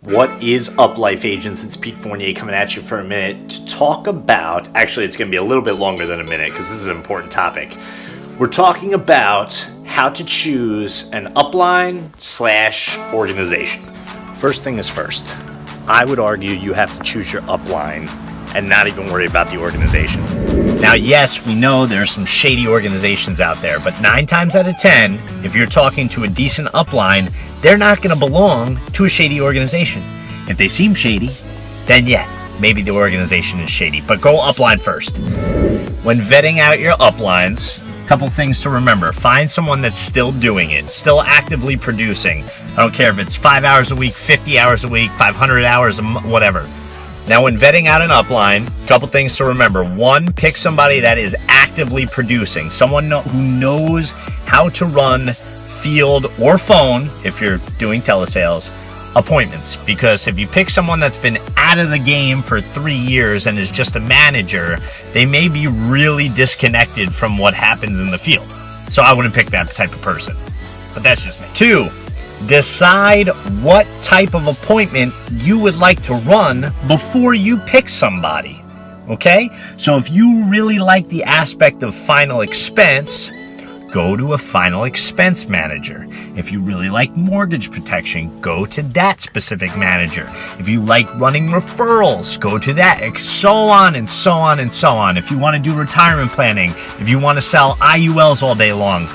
What is up, Life Agents? It's Pete Fournier coming at you for a minute to talk about, actually it's going to be a little bit longer than a minute because this is an important topic. We're talking about how to choose an upline / organization. First thing is first. I would argue you have to choose your upline and not even worry about the organization. Now, yes, we know there's some shady organizations out there, but 9 times out of 10, if you're talking to a decent upline, they're not going to belong to a shady organization. If they seem shady, then yeah, maybe the organization is shady, but go upline first. When vetting out your uplines, a couple things to remember. Find someone that's still doing it, still actively producing. I don't care if it's 5 hours a week, 50 hours a week, 500 hours a month, whatever. Now, when vetting out an upline, a couple things to remember. One, pick somebody that is actively producing, someone who knows how to run field or phone, if you're doing telesales, appointments. Because if you pick someone that's been out of the game for 3 years and is just a manager, they may be really disconnected from what happens in the field. So I wouldn't pick that type of person. But that's just me. 2, decide what type of appointment you would like to run before you pick somebody. Okay? So if you really like the aspect of final expense, go to a final expense manager. If you really like mortgage protection, go to that specific manager. If you like running referrals, go to that, so on and so on and so on. If you want to do retirement planning, if you want to sell IULs all day long,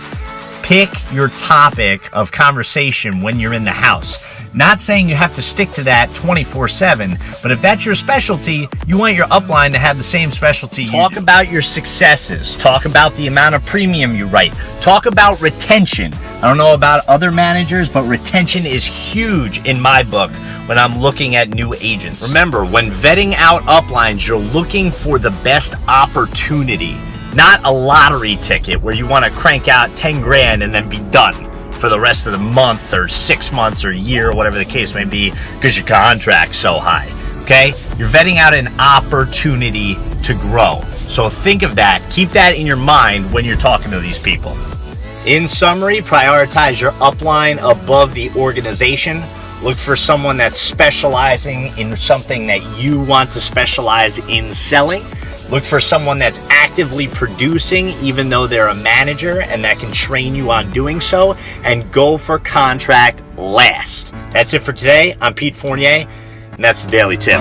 pick your topic of conversation when you're in the house. Not saying you have to stick to that 24/7, but if that's your specialty, you want your upline to have the same specialty. Talk about your successes. Talk about the amount of premium you write. Talk about retention. I don't know about other managers, but retention is huge in my book when I'm looking at new agents. Remember, when vetting out uplines, you're looking for the best opportunity, not a lottery ticket where you want to crank out 10 grand and then be done for the rest of the month or 6 months or a year, or whatever the case may be, because your contract's so high. Okay? You're vetting out an opportunity to grow. So think of that. Keep that in your mind when you're talking to these people. In summary, prioritize your upline above the organization. Look for someone that's specializing in something that you want to specialize in selling. Look for someone that's actively producing, even though they're a manager, and that can train you on doing so, and go for contract last. That's it for today. I'm Pete Fournier, and that's the Daily Tip.